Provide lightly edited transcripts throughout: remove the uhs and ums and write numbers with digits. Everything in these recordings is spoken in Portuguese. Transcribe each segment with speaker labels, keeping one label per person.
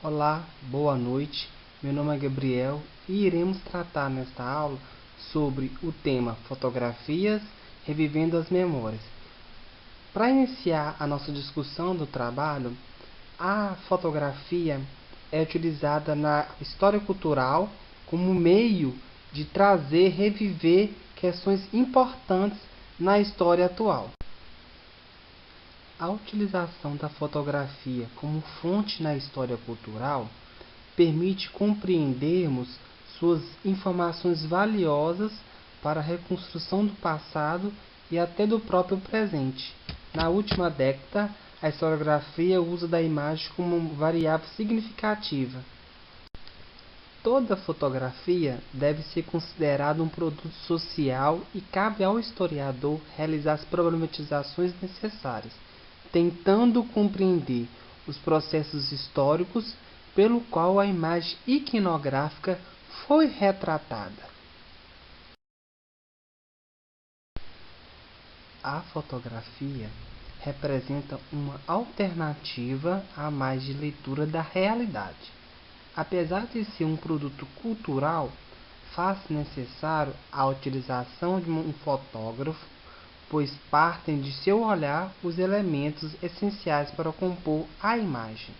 Speaker 1: Olá, boa noite. Meu nome é Gabriel e iremos tratar nesta aula sobre o tema fotografias revivendo as memórias. Para iniciar a nossa discussão do trabalho, a fotografia é utilizada na história cultural como meio de trazer, reviver questões importantes na história atual. A utilização da fotografia como fonte na história cultural permite compreendermos suas informações valiosas para a reconstrução do passado e até do próprio presente. Na última década, a historiografia usa da imagem como variável significativa. Toda fotografia deve ser considerada um produto social e cabe ao historiador realizar as problematizações necessárias, tentando compreender os processos históricos pelo qual a imagem iconográfica foi retratada. A fotografia representa uma alternativa a mais de leitura da realidade. Apesar de ser um produto cultural, faz-se necessário a utilização de um fotógrafo, pois partem de seu olhar os elementos essenciais para compor a imagem.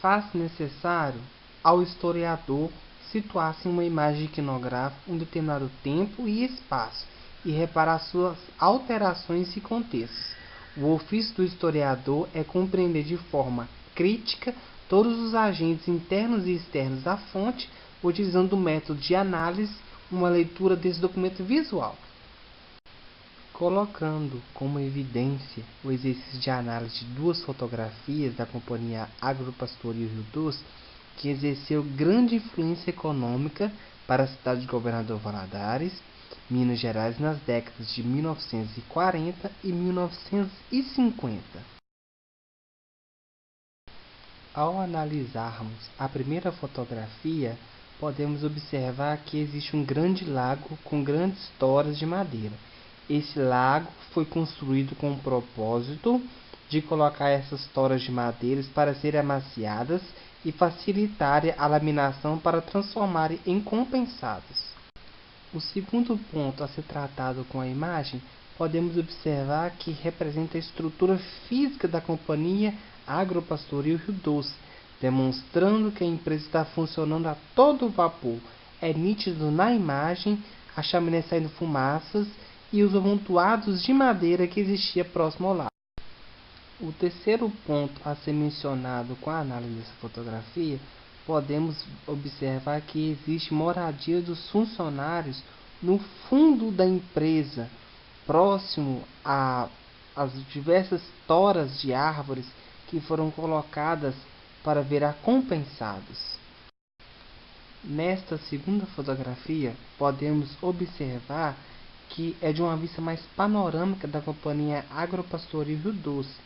Speaker 1: Faz-se necessário ao historiador situar-se em uma imagem iconográfica em um determinado tempo e espaço e reparar suas alterações e contextos. O ofício do historiador é compreender de forma crítica todos os agentes internos e externos da fonte, utilizando o método de análise, uma leitura desse documento visual. Colocando como evidência o exercício de análise de duas fotografias da Companhia Agropastoril Rio Doce, que exerceu grande influência econômica para a cidade de Governador Valadares, Minas Gerais, nas décadas de 1940 e 1950. Ao analisarmos a primeira fotografia, podemos observar que existe um grande lago com grandes toras de madeira. Esse lago foi construído com o propósito de colocar essas toras de madeira para serem amaciadas e facilitarem a laminação para transformarem em compensados. O segundo ponto a ser tratado com a imagem, podemos observar que representa a estrutura física da Companhia Agropastoril Rio Doce, demonstrando que a empresa está funcionando a todo vapor. É nítido na imagem a chaminé saindo fumaças e os amontoados de madeira que existia próximo ao lago. O terceiro ponto a ser mencionado com a análise dessa fotografia, podemos observar que existe moradia dos funcionários no fundo da empresa, próximo às diversas toras de árvores que foram colocadas para virar compensados. Nesta segunda fotografia, podemos observar que é de uma vista mais panorâmica da Companhia Agropastoril Rio Doce.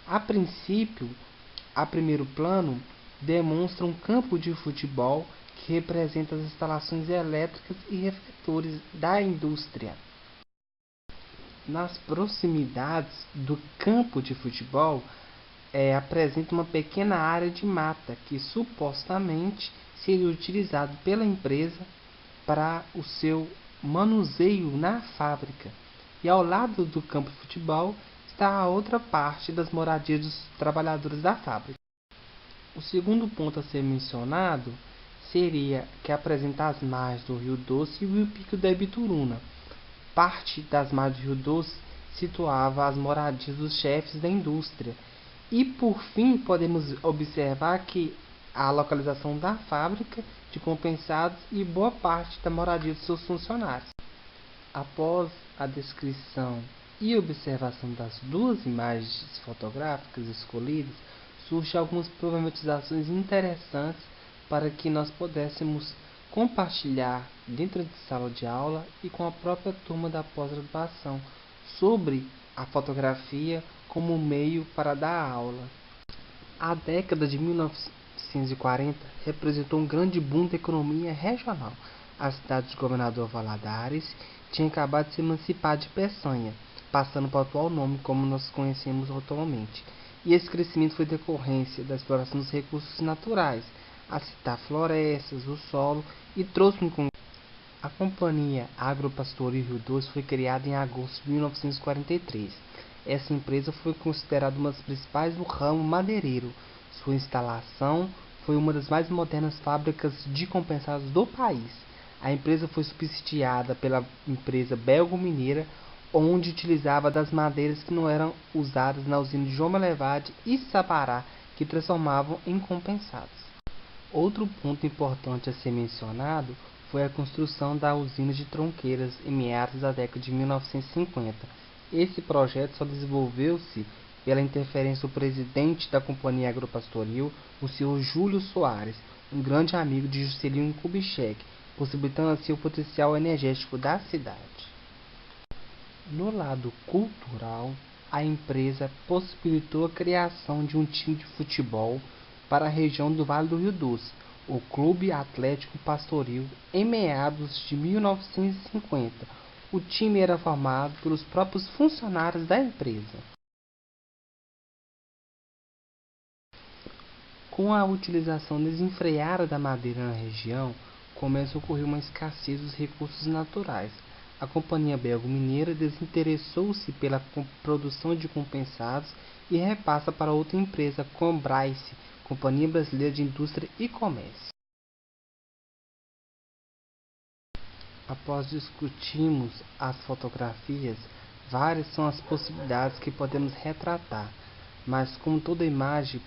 Speaker 1: A princípio, a primeiro plano, demonstra um campo de futebol que representa as instalações elétricas e refletores da indústria. Nas proximidades do campo de futebol, apresenta uma pequena área de mata que supostamente seria utilizado pela empresa para o seu manuseio na fábrica. E ao lado do campo de futebol está a outra parte das moradias dos trabalhadores da fábrica. O segundo ponto a ser mencionado seria que apresenta as margens do Rio Doce e o Pico da Ibituruna. Parte das margens do Rio Doce situava as moradias dos chefes da indústria. E por fim, podemos observar que a localização da fábrica de compensados e boa parte da moradia dos seus funcionários. Após a descrição e observação das duas imagens fotográficas escolhidas, surgem algumas problematizações interessantes para que nós pudéssemos compartilhar dentro de sala de aula e com a própria turma da pós-graduação sobre a fotografia como meio para dar aula. A década de 1940 representou um grande boom da economia regional. A cidade de Governador Valadares tinha acabado de se emancipar de Peçanha, passando para o atual nome como nós conhecemos atualmente. e esse crescimento foi decorrência da exploração dos recursos naturais, a citar florestas, o solo, e trouxe um. A Companhia Agropastoril Rio Doce foi criada em agosto de 1943. Essa empresa foi considerada uma das principais do ramo madeireiro. Sua instalação foi uma das mais modernas fábricas de compensados do país. A empresa foi subsidiada pela empresa belgo-mineira, onde utilizava das madeiras que não eram usadas na usina de João Belevade e Sabará, que transformavam em compensados. Outro ponto importante a ser mencionado foi a construção da usina de Tronqueiras em meados da década de 1950. Esse projeto só desenvolveu-se pela interferência do presidente da Companhia Agropastoril, o Sr. Júlio Soares, um grande amigo de Juscelino Kubitschek, possibilitando assim o potencial energético da cidade. No lado cultural, a empresa possibilitou a criação de um time de futebol para a região do Vale do Rio Doce, o Clube Atlético Pastoril, em meados de 1950. O time era formado pelos próprios funcionários da empresa. Com a utilização desenfreada da madeira na região, começa a ocorrer uma escassez dos recursos naturais. A Companhia Belgo-Mineira desinteressou-se pela produção de compensados e repassa para outra empresa, Combraice, Companhia Brasileira de Indústria e Comércio. Após discutirmos as fotografias, várias são as possibilidades que podemos retratar, mas como toda imagem,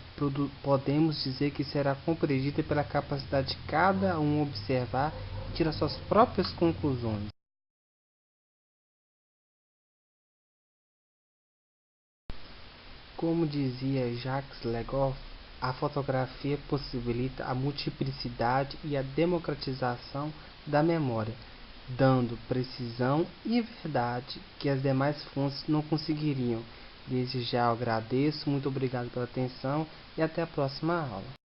Speaker 1: podemos dizer que será compreendida pela capacidade de cada um observar e tirar suas próprias conclusões. Como dizia Jacques Legoff, a fotografia possibilita a multiplicidade e a democratização da memória, dando precisão e verdade que as demais fontes não conseguiriam. Desde já eu agradeço, muito obrigado pela atenção e até a próxima aula.